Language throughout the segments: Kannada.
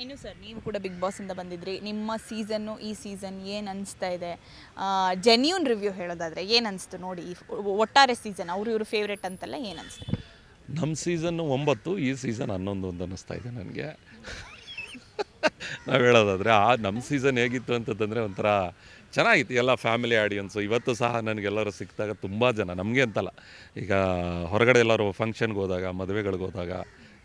ಇನ್ನು ಸರ್ ನೀವು ಕೂಡ ಬಿಗ್ ಬಾಸಿಂದ ಬಂದಿದ್ರಿ. ನಿಮ್ಮ ಸೀಸನ್ನು ಈ ಸೀಸನ್ ಏನು ಅನಿಸ್ತಾ ಇದೆ? ಜೆನ್ಯೂನ್ ರಿವ್ಯೂ ಹೇಳೋದಾದರೆ ಏನು ಅನಿಸ್ತು ನೋಡಿ? ಈ ಒಟ್ಟಾರೆ ಸೀಸನ್ ಅವರು ಇವರು ಫೇವ್ರೇಟ್ ಅಂತೆಲ್ಲ ಏನು ಅನಿಸ್ತು? ನಮ್ಮ ಸೀಸನ್ನು 9, ಈ ಸೀಸನ್ 11 ಅಂತ ಅನ್ನಿಸ್ತಾ ಇದೆ ನನಗೆ. ನಾವು ಹೇಳೋದಾದರೆ ನಮ್ಮ ಸೀಸನ್ ಹೇಗಿತ್ತು ಅಂತಂದರೆ ಒಂಥರ ಚೆನ್ನಾಗಿತ್ತು. ಎಲ್ಲ ಫ್ಯಾಮಿಲಿ ಆಡಿಯನ್ಸು. ಇವತ್ತು ಸಹ ನನಗೆಲ್ಲರೂ ಸಿಕ್ಕಿದಾಗ ತುಂಬ ಜನ, ನಮಗೆ ಅಂತಲ್ಲ, ಈಗ ಹೊರಗಡೆ ಎಲ್ಲರೂ ಫಂಕ್ಷನ್ಗೆ ಹೋದಾಗ, ಮದುವೆಗಳಿಗೆ ಹೋದಾಗ,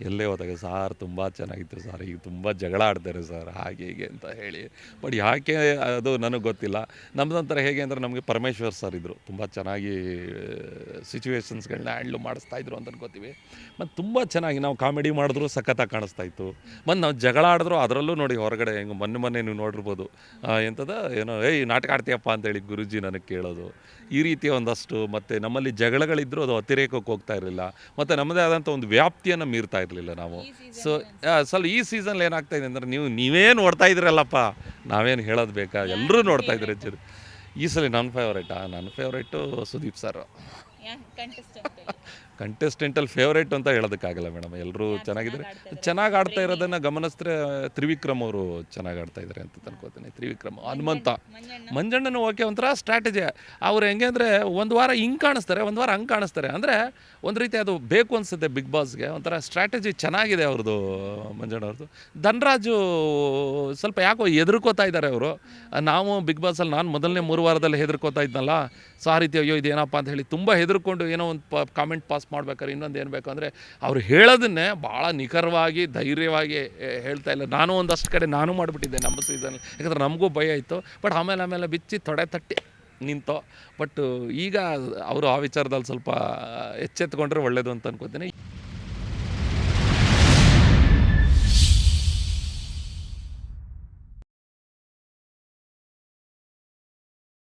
ಎಲ್ಲೇ ಹೋದಾಗ ಸಾರ್ ತುಂಬ ಚೆನ್ನಾಗಿತ್ತು ಸರ್, ಈಗ ತುಂಬ ಜಗಳ ಆಡ್ತಾರೆ ಸರ್, ಹಾಗೆ ಹೀಗೆ ಅಂತ ಹೇಳಿ. ಬಟ್ ಯಾಕೆ ಅದು ನನಗೆ ಗೊತ್ತಿಲ್ಲ. ನಮ್ಮದೊಂಥರ ಹೇಗೆ ಅಂದರೆ, ನಮಗೆ ಪರಮೇಶ್ವರ್ ಸರ್ ಇದ್ದರು, ತುಂಬ ಚೆನ್ನಾಗಿ ಸಿಚುವೇಶನ್ಸ್ಗಳನ್ನ ಹ್ಯಾಂಡ್ಲ್ ಮಾಡಿಸ್ತಾಯಿದ್ರು ಅಂತ ಅನ್ಕೋತೀವಿ. ಮತ್ತು ತುಂಬ ಚೆನ್ನಾಗಿ ನಾವು ಕಾಮಿಡಿ ಮಾಡಿದ್ರು ಸಖತ್ತಾಗಿ ಕಾಣಿಸ್ತಾಯಿತ್ತು. ಮತ್ತು ನಾವು ಜಗಳ ಆಡಿದ್ರು ಅದರಲ್ಲೂ ನೋಡಿ ಹೊರಗಡೆ ಹೆಂಗೆ ಮೊನ್ನೆ ನೀವು ನೋಡಿರ್ಬೋದು, ಎಂಥದ್ದು ಏನೋ ಏಯ್ ನಾಟಕ ಆಡ್ತೀಯಪ್ಪ ಅಂತೇಳಿ ಗುರೂಜಿ ನನಗೆ ಕೇಳೋದು, ಈ ರೀತಿಯ ಒಂದಷ್ಟು. ಮತ್ತು ನಮ್ಮಲ್ಲಿ ಜಗಳಗಳಿದ್ದರೂ ಅದು ಅತಿರೇಕಕ್ಕೆ ಹೋಗ್ತಾ ಇರಲಿಲ್ಲ, ಮತ್ತು ನಮ್ಮದೇ ಆದಂಥ ಒಂದು ವ್ಯಾಪ್ತಿಯನ್ನು ಮೀರ್ತಾ ಇರಲಿಲ್ಲ ನಾವು. ಸೊ ಸ್ವಲ್ಪ ಈ ಸೀಸನ್ಲಿ ಏನಾಗ್ತಾ ಇದೆ ಅಂದರೆ, ನೀವೇ ನೋಡ್ತಾ ಇದ್ದೀರಲ್ಲಪ್ಪ, ನಾವೇನು ಹೇಳೋದು ಬೇಕಾ, ಎಲ್ಲರೂ ನೋಡ್ತಾ ಇದ್ದಾರೆ ಜನ. ಈ ಸಲ ನನ್ನ ಫೇವ್ರೇಟು ಸುದೀಪ್ ಸರ್. ಕಂಟೆಸ್ಟೆಂಟಲ್ಲಿ ಫೇವ್ರೇಟ್ ಅಂತ ಹೇಳೋದಕ್ಕಾಗಲ್ಲ ಮೇಡಮ್, ಎಲ್ಲರೂ ಚೆನ್ನಾಗಿದ್ದಾರೆ. ಚೆನ್ನಾಗಿ ಆಡ್ತಾ ಇರೋದನ್ನು ಗಮನಿಸಿದ್ರೆ ತ್ರಿವಿಕ್ರಮ್ ಅವರು ಚೆನ್ನಾಗಿ ಆಡ್ತಾ ಇದ್ದಾರೆ ಅಂತ ಅನ್ಕೋತೀನಿ. ತ್ರಿವಿಕ್ರಮ್, ಹನುಮಂತ, ಮಂಜಣ್ಣನು ಓಕೆ, ಒಂಥರ ಸ್ಟ್ರಾಟಜಿ. ಅವ್ರು ಹೆಂಗೆ ಅಂದರೆ, ಒಂದು ವಾರ ಹಿಂಗೆ ಕಾಣಿಸ್ತಾರೆ, ಒಂದು ವಾರ ಹಂಗೆ ಕಾಣಿಸ್ತಾರೆ. ಅಂದರೆ ಒಂದು ರೀತಿ ಅದು ಬೇಕು ಅನಿಸುತ್ತೆ ಬಿಗ್ ಬಾಸ್ಗೆ. ಒಂಥರ ಸ್ಟ್ರಾಟಜಿ ಚೆನ್ನಾಗಿದೆ ಅವ್ರದ್ದು, ಮಂಜಣ್ಣವ್ರದ್ದು. ಧನ್ರಾಜು ಸ್ವಲ್ಪ ಯಾಕೋ ಹೆದರ್ಕೋತಾ ಇದ್ದಾರೆ ಅವರು. ನಾವು ಬಿಗ್ ಬಾಸಲ್ಲಿ ನಾನು ಮೊದಲನೇ 3 ವಾರದಲ್ಲಿ ಹೆದರ್ಕೋತಾ ಇದ್ನಲ್ಲ, ಸೊ ಆ ರೀತಿ ಅಯ್ಯೋ ಇದೇನಪ್ಪ ಅಂತ ಹೇಳಿ ತುಂಬ ಹೆದರ್ಕೊಂಡು ಏನೋ ಒಂದು ಕಾಮೆಂಟ್ ಪಾಸ್ ಮಾಡ್ಬೇಕಾದ್ರೆ ಇನ್ನೊಂದು ಏನು ಬೇಕು ಅಂದರೆ, ಅವ್ರು ಹೇಳೋದನ್ನೇ ಭಾಳ ನಿಖರವಾಗಿ ಧೈರ್ಯವಾಗಿ ಹೇಳ್ತಾ ಇಲ್ಲ. ನಾನು ಒಂದಷ್ಟು ಕಡೆ ನಾನು ಮಾಡಿಬಿಟ್ಟಿದ್ದೆ ನಮ್ಮ ಸೀಸನ್, ಯಾಕಂದರೆ ನಮಗೂ ಭಯ ಇತ್ತು. ಬಟ್ ಆಮೇಲೆ ಬಿಚ್ಚಿ ತೊಡೆ ತಟ್ಟಿ ನಿಂತು. ಬಟ್ ಈಗ ಅವರು ಆ ವಿಚಾರದಲ್ಲಿ ಸ್ವಲ್ಪ ಎಚ್ಚೆತ್ಕೊಂಡ್ರೆ ಒಳ್ಳೆಯದು ಅಂತ ಅನ್ಕೋತೀನಿ.